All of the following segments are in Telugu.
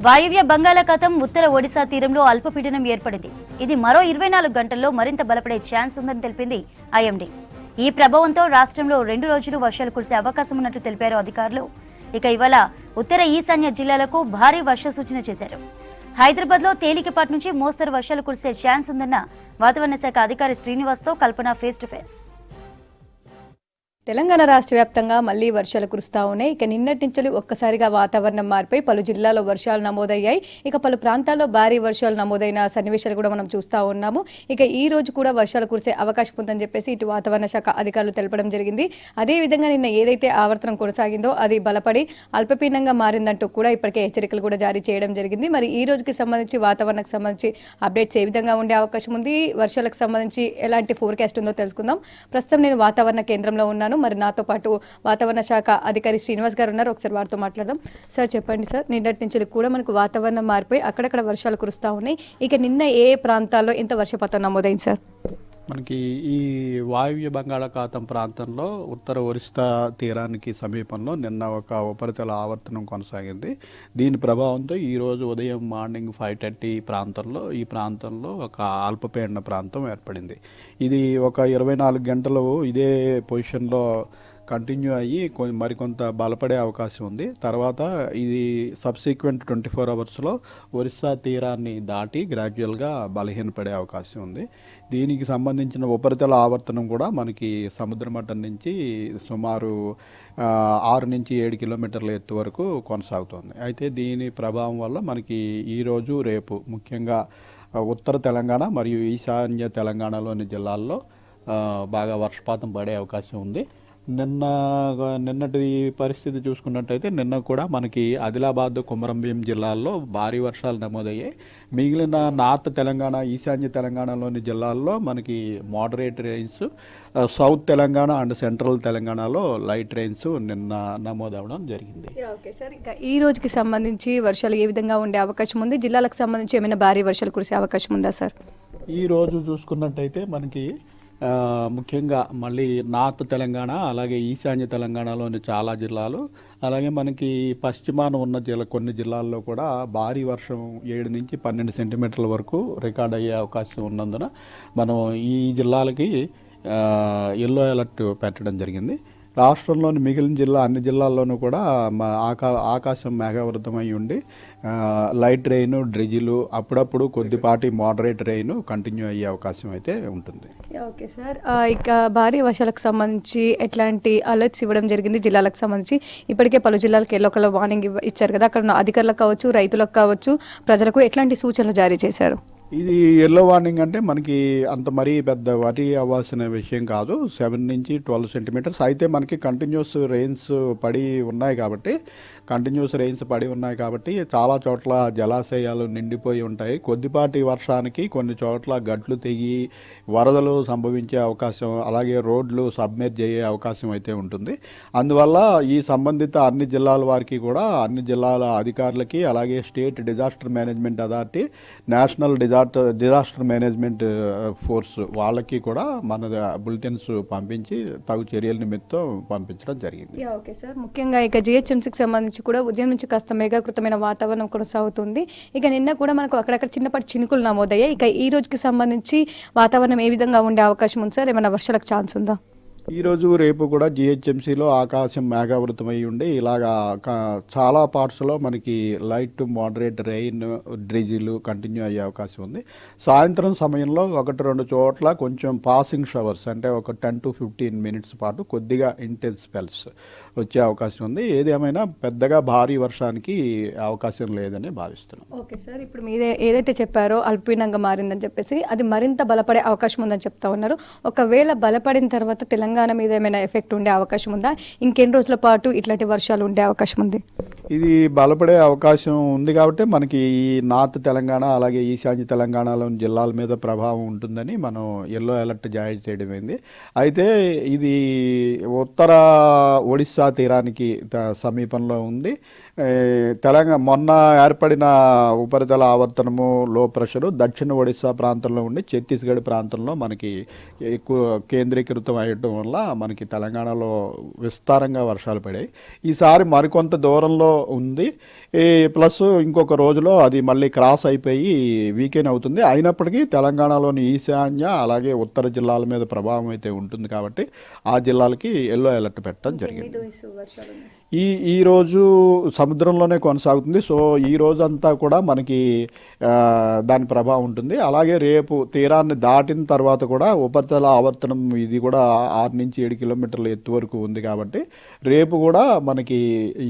వాయువ్య బంగాళాఖాతం ఉత్తర ఒడిశా తీరంలో అల్పపీడనం ఏర్పడింది. ఇది మరో 24 గంటల్లో మరింత బలపడే ఛాన్స్ ఉందని తెలిపింది ఐఎండీ. ఈ ప్రభావంతో రాష్ట్రంలో 2 రోజులు వర్షాలు కురిసే అవకాశం ఉన్నట్లు తెలిపారు అధికారులు. ఇక ఇవాళ ఉత్తర ఈశాన్య జిల్లాలకు భారీ వర్ష సూచన చేశారు. హైదరాబాద్లో తేలికపాటి నుంచి మోస్తరు వర్షాలు కురిసే ఛాన్స్ ఉందన్న వాతావరణ శాఖ అధికారి శ్రీనివాస్తో కల్పన ఫేస్ టు ఫేస్. తెలంగాణ రాష్ట్ర వ్యాప్తంగా మళ్లీ వర్షాలు కురుస్తా ఉన్నాయి. ఇక నిన్నటి నుంచి ఒక్కసారిగా వాతావరణం మారిపోయి పలు జిల్లాల్లో వర్షాలు నమోదయ్యాయి. ఇక పలు ప్రాంతాల్లో భారీ వర్షాలు నమోదైన సన్నివేశాలు కూడా మనం చూస్తూ ఉన్నాము. ఇక ఈ రోజు కూడా వర్షాలు కురిసే అవకాశం ఉందని చెప్పేసి ఇటు వాతావరణ శాఖ అధికారులు తెలపడం జరిగింది. అదేవిధంగా నిన్న ఏదైతే ఆవర్తనం కొనసాగిందో అది బలపడి అల్పపీడనంగా మారిందంటూ కూడా ఇప్పటికే హెచ్చరికలు కూడా జారీ చేయడం జరిగింది. మరి ఈ రోజుకి సంబంధించి వాతావరణానికి సంబంధించి అప్డేట్స్ ఏ విధంగా ఉండే అవకాశం ఉంది, వర్షాలకు సంబంధించి ఎలాంటి ఫోర్కాస్ట్ ఉందో తెలుసుకుందాం. ప్రస్తుతం నేను వాతావరణ కేంద్రంలో ఉన్నాను. మరి నాతో పాటు వాతావరణ శాఖ అధికారి శ్రీనివాస్ గారు ఉన్నారు. ఒకసారి వారితో మాట్లాడదాం. సార్ చెప్పండి సార్, నిన్నటి నుంచి కూడా మనకు వాతావరణం మారిపోయి అక్కడక్కడ వర్షాలు కురుస్తూ ఉన్నాయి. ఇక నిన్న ఏ ప్రాంతాల్లో ఎంత వర్షపాతం నమోదైంది సార్? మనకి ఈ వాయువ్య బంగాళాఖాతం ప్రాంతంలో ఉత్తర ఒరిస్సా తీరానికి సమీపంలో నిన్న ఒక ఉపరితల ఆవర్తనం కొనసాగింది. దీని ప్రభావంతో ఈరోజు ఉదయం మార్నింగ్ 5:30 ఈ ప్రాంతంలో ఒక అల్పపీడన ప్రాంతం ఏర్పడింది. ఇది ఒక 24 గంటలు ఇదే పొజిషన్లో కంటిన్యూ అయ్యి మరికొంత బలపడే అవకాశం ఉంది. తర్వాత ఇది సబ్సిక్వెంట్ 24 అవర్స్లో ఒరిస్సా తీరాన్ని దాటి గ్రాడ్యువల్గా బలహీనపడే అవకాశం ఉంది. దీనికి సంబంధించిన ఉపరితల ఆవర్తనం కూడా మనకి సముద్ర మట్టం నుంచి సుమారు 6 నుంచి 7 కిలోమీటర్ల ఎత్తు వరకు కొనసాగుతోంది. అయితే దీని ప్రభావం వల్ల మనకి ఈరోజు రేపు ముఖ్యంగా ఉత్తర తెలంగాణ మరియు ఈశాన్య తెలంగాణలోని జిల్లాల్లో బాగా వర్షపాతం పడే అవకాశం ఉంది. నిన్నటి పరిస్థితి చూసుకున్నట్టయితే నిన్న కూడా మనకి ఆదిలాబాద్, కొమరంభీం జిల్లాల్లో భారీ వర్షాలు నమోదయ్యాయి. మిగిలిన నార్త్ తెలంగాణ, ఈశాన్య తెలంగాణలోని జిల్లాల్లో మనకి moderate rains, south Telangana and central తెలంగాణలో లైట్ రెయిన్స్ నిన్న నమోదవడం జరిగింది. ఓకే సార్, ఇక ఈ రోజుకి సంబంధించి వర్షాలు ఏ విధంగా ఉండే అవకాశం ఉంది? జిల్లాలకు సంబంధించి ఏమైనా భారీ వర్షాలు కురిసే అవకాశం ఉందా సార్? ఈ రోజు చూసుకున్నట్టయితే మనకి ముఖ్యంగా మళ్ళీ నార్త్ తెలంగాణ, అలాగే ఈశాన్య తెలంగాణలోని చాలా జిల్లాలు, అలాగే మనకి పశ్చిమాన ఉన్న కొన్ని జిల్లాల్లో కూడా భారీ వర్షం 7 నుంచి 12 సెంటీమీటర్ల వరకు రికార్డ్ అయ్యే అవకాశం ఉన్నందున మనం ఈ జిల్లాలకి ఎల్లో అలర్ట్ పెట్టడం జరిగింది. రాష్ట్రంలోని మిగిలిన అన్ని జిల్లాల్లోనూ కూడా ఆకాశం మేఘావృతమై ఉండి లైట్ రెయిన్, డ్రిజిలు, అప్పుడప్పుడు కొద్దిపాటి మోడరేట్ రెయిన్ కంటిన్యూ అయ్యే అవకాశం అయితే ఉంటుంది. ఓకే సార్, ఇక భారీ వర్షాలకు సంబంధించి ఎట్లాంటి అలర్ట్స్ ఇవ్వడం జరిగింది జిల్లాలకు సంబంధించి? ఇప్పటికే పలు జిల్లాలకు ఎల్లో కలర్ వార్నింగ్ ఇచ్చారు కదా, అక్కడ ఉన్న అధికారులకు కావచ్చు, రైతులకు కావచ్చు, ప్రజలకు ఎట్లాంటి సూచనలు జారీ చేశారు? ఇది ఎల్లో వార్నింగ్ అంటే మనకి అంత మరీ పెద్ద వరి అవ్వాల్సిన విషయం కాదు. 7 నుంచి 12 సెంటీమీటర్స్ అయితే మనకి కంటిన్యూస్ రెయిన్స్ పడి ఉన్నాయి కాబట్టి చాలా చోట్ల జలాశయాలు నిండిపోయి ఉంటాయి. కొద్దిపాటి వర్షానికి కొన్ని చోట్ల గట్లు తెగి వరదలు సంభవించే అవకాశం, అలాగే రోడ్లు సబ్మెర్జ్ అయ్యే అవకాశం అయితే ఉంటుంది. అందువల్ల ఈ సంబంధిత అన్ని జిల్లాల వారికి కూడా, అన్ని జిల్లాల అధికారులకి, అలాగే state disaster management authority, national disaster management force వాళ్ళకి కూడా మన బులెటిన్స్ పంపించి తగు చర్యల నిమిత్తం పంపించడం జరిగింది. ఓకే సార్, ముఖ్యంగా ఇక జిహెచ్ఎంసీకి సంబంధించి కూడా ఉదయం నుంచి కాస్త మేఘాకృతమైన వాతావరణం కొనసాగుతుంది. ఇక నిన్న కూడా మనకు అక్కడక్కడ చిన్నపాటి చినుకులు నమోదయ్యాయి. ఇక ఈ రోజుకి సంబంధించి వాతావరణం ఏ విధంగా ఉండే అవకాశం ఉంది సార్? ఏమైనా వర్షాలకు ఛాన్స్ ఉందా? ఈరోజు రేపు కూడా జిహెచ్ఎంసీలో ఆకాశం మేఘావృతమై ఉండి ఇలాగా చాలా పార్ట్స్లో మనకి light to moderate rain, drizzle continue అయ్యే అవకాశం ఉంది. సాయంత్రం సమయంలో 1-2 చోట్ల కొంచెం పాసింగ్ షవర్స్, అంటే ఒక 10 to 15 మినిట్స్ పాటు కొద్దిగా ఇంటెన్స్ స్పెల్స్ వచ్చే అవకాశం ఉంది. ఏదేమైనా పెద్దగా భారీ వర్షానికి అవకాశం లేదని భావిస్తున్నాం. ఓకే సార్, ఇప్పుడు మీరు ఏదైతే చెప్పారో అల్పపీడనంగా మారిందని చెప్పేసి అది మరింత బలపడే అవకాశం ఉందని చెప్తా ఉన్నారు. ఒకవేళ బలపడిన తర్వాత తెలంగాణ మీద ఏమైనా ఎఫెక్ట్ ఉండే అవకాశం ఉందా? ఇంకెన్ని రోజుల పాటు ఇట్లాంటి వర్షాలు ఉండే అవకాశం ఉంది? ఇది బలపడే అవకాశం ఉంది కాబట్టి మనకి ఈ నార్త్ తెలంగాణ, అలాగే ఈశాన్య తెలంగాణలోని జిల్లాల మీద ప్రభావం ఉంటుందని మనం ఎల్లో అలర్ట్ జారీ చేయడమైంది. అయితే ఇది ఉత్తర ఒడిస్సా తీరానికి సమీపంలో ఉంది. మొన్న ఏర్పడిన ఉపరితల ఆవర్తనము, లో ప్రెషరు దక్షిణ ఒడిశా ప్రాంతంలో ఉండి ఛత్తీస్గఢ్ ప్రాంతంలో మనకి ఎక్కువ కేంద్రీకృతం అయ్యడం వల్ల మనకి తెలంగాణలో విస్తారంగా వర్షాలు పడాయి. ఈసారి మరికొంత దూరంలో ఉంది. ప్లస్ ఇంకొక రోజులో అది మళ్ళీ క్రాస్ అయిపోయి వీకెండ్ అవుతుంది. అయినప్పటికీ తెలంగాణలోని ఈశాన్య అలాగే ఉత్తర జిల్లాల మీద ప్రభావం అయితే ఉంటుంది కాబట్టి ఆ జిల్లాలకి ఎల్లో అలర్ట్ పెట్టడం జరిగింది. ఈరోజు సముద్రంలోనే కొనసాగుతుంది. సో ఈ రోజంతా కూడా మనకి దాని ప్రభావం ఉంటుంది. అలాగే రేపు తీరాన్ని దాటిన తర్వాత కూడా ఉపరితల ఆవర్తనం ఇది కూడా 6 నుంచి 7 కిలోమీటర్ల ఎత్తు వరకు ఉంది కాబట్టి రేపు కూడా మనకి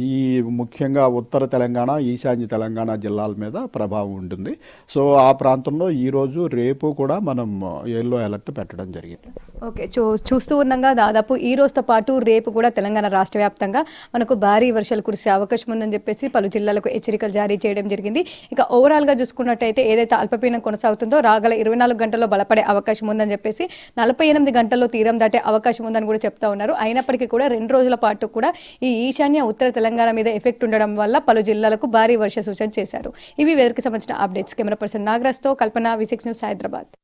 ఈ ముఖ్యంగా ఉత్తర తెలంగాణ ఈశాన్య తెలంగాణ జిల్లాల మీద ప్రభావం ఉంటుంది. సో ఆ ప్రాంతంలో ఈరోజు రేపు కూడా మనం ఎల్లో అలర్ట్ పెట్టడం జరిగింది. ఓకే, చూస్తూ ఉన్నాగా దాదాపు ఈ రోజుతో పాటు రేపు కూడా తెలంగాణ రాష్ట్ర వ్యాప్తంగా మనకు భారీ వర్షాలు కురిసే అవకాశం ఉందని చెప్పేసి పలు జిల్లాలకు హెచ్చరికలు జారీ చేయడం జరిగింది. ఇక ఓవరాల్గా చూసుకున్నట్టయితే ఏదైతే అల్పపీడనం కొనసాగుతుందో రాగల 24 గంటల్లో బలపడే అవకాశం ఉందని చెప్పేసి 48 గంటల్లో తీరం దాటే అవకాశం ఉందని కూడా చెప్తా ఉన్నారు. అయినప్పటికీ కూడా 2 రోజుల పాటు కూడా ఈ ఈశాన్య ఉత్తర తెలంగాణ మీద ఎఫెక్ట్ ఉండడం వల్ల పలు జిల్లాలకు భారీ వర్ష సూచన చేశారు. ఇవి వెదర్కి సంబంధించిన అప్డేట్స్. కెమెరా పర్సన్ నాగరాజ్తో కల్పన, V6 న్యూస్, హైదరాబాద్.